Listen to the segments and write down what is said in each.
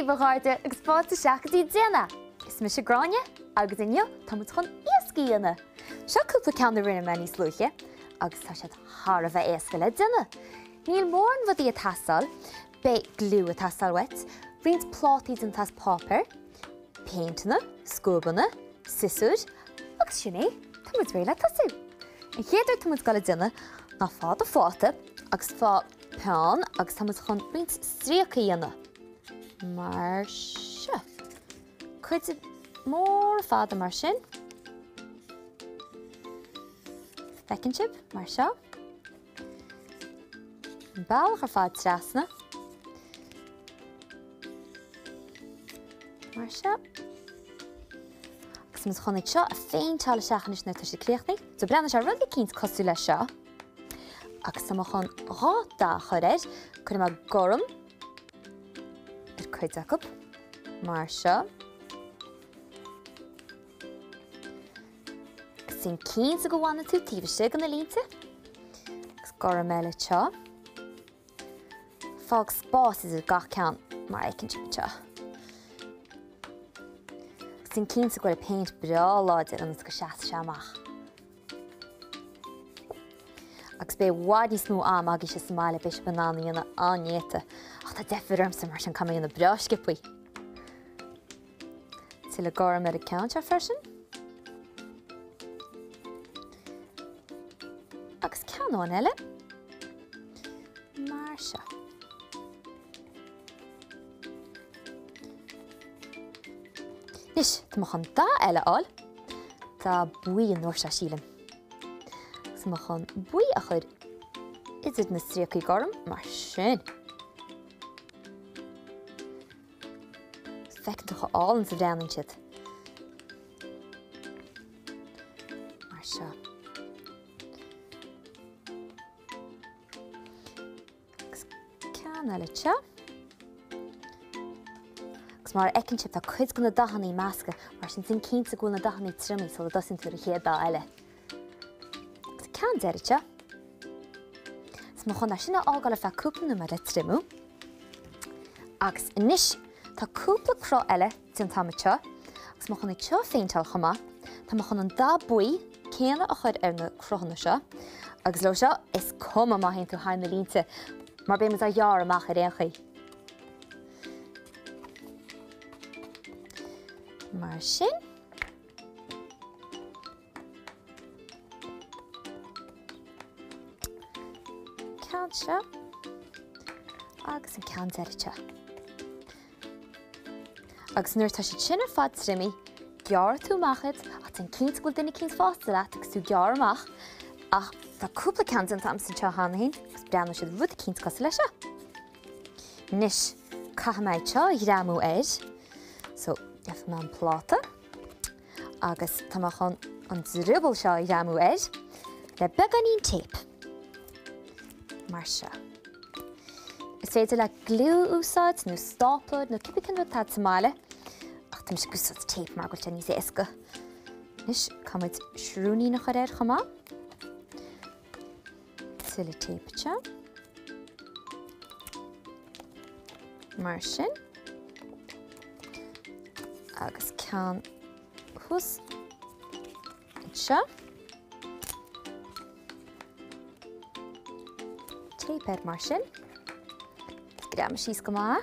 uibheacha agus fáilte seachtaí Déan. Is me Gráinne agus inniu tá mu chun Iasc dhéanamh. Seo cúpla ceann na rinne me níos luaithe agus tá siad thar a bheith éasca le Déan. Níl mór an bhd í a taisal, be glú a taisal wet, rint plátaí an tas pápar, paintna, scóbanna, sisúr, agus sinné, tá muid réile tasú. An chéidir tá muid gal a Déan ná fád a fáta agus fá peán agus tá muid chun rint stríocha dhéanamh. Mar se. Cuid mór fád mar sin. Fecin sib, mar seo. Bailach ar fád trasna. Mar seo. Agus muid chonig seo a féin teala seachanis na tuis cléochnaí. So brenn se rud cíns cosú le seo. Agus tá chun rá choréir chun mar gorm ar chuid acu, mar seo. Sin cíns a go bhhaine tú tíbhaiste gan na línte. Agus gorm eile seo. Fág spás is a gach ceann mar écinn sib seo. Sin cíns a gcuir a paint breá láidir an go seaas se amach. Agus be wadí smú am agis sé smáile béis banána dhéanana anéta. Ach tá defir sa mar sin cam dhéanana breáiscipaí. Tí le gorm ar a ceann se freisin. Agus ceann eile. Mar seo. Nis, tá chun dá eile áil, tá buí an nóir se sílim. Sa chun buí a chur idir na stríochaí gorm mar sin. Fecinn tú álann sa bhreanann siad. Mar seo. Agus ceann eile seo. Agus mar écinn sib tá chuid go na dathanaí measca mar sin cínta go na dathanaí trimí so dosin tú a chéad dá eile. Ceann deirite. Sa chun sin ágáil a bheith cúpla na mar le trimú. Agus inis tá cúpla cro eile tin táimete, agus chun ag seo féinteáil chumá, tá chun an dá buí céanna a chur ar na crochanna seo, agus le seo is cuma maithíonn tú hain na línte, mar bé mu a dhear amach ar réchaí. Mar sin. Ceann seo. Agus an ceann deirite. Agus nuair tá siad sin ar fad trimí, gear tú machad, ach tan cíns go duine cíns fásta leat agus tú gear amach, ach tá cúpla ceann an tam san seo hanaín, agus breanna siad bhd cíns cos lei seo. Nis, caitheamid seo i raamú so deaf me an pláta, agus tá chun an dribble seo i raamú le beganín tape. Mar seo. Is féidir le glú úsáid, nó stáplóid, nó cipicin nó tá tamáile, ach tá mis gúsáid tape mar goilte níos éasca. Nis, cumid shrúní na choréir chumá. Tila tape seo. Mar sin. Agus ceann hús seo. Tape ar mar sin. Grám síos go má.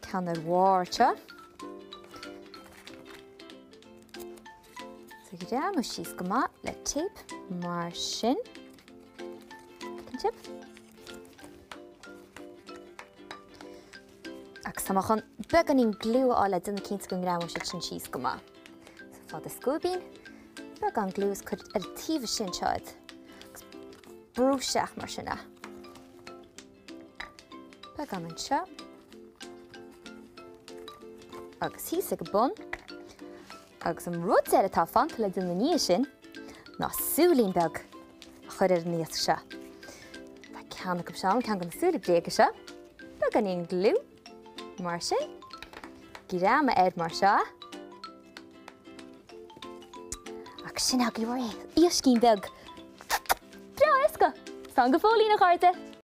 Ceann ar mhór seo. So grám síos go má le tape mar sin. Agus tá chun beganín glú ála duna cínta go grám siad sin síos go má. So fád a scóbín, began glús chud ar tíomh sin seáid. Brúiseach mar sinna. Began an seo. Agus híosa go bun. Agus an rud éile tá fanta le duna níos sin, ná súlín beg a chur ar níos seo. Tá ceanna go seán ceann go na súla bréige seo. Beganín glú mar sin. Gráama mar seo. Agus sin a glú Iasc beg. Tá go fólí nach chuirte.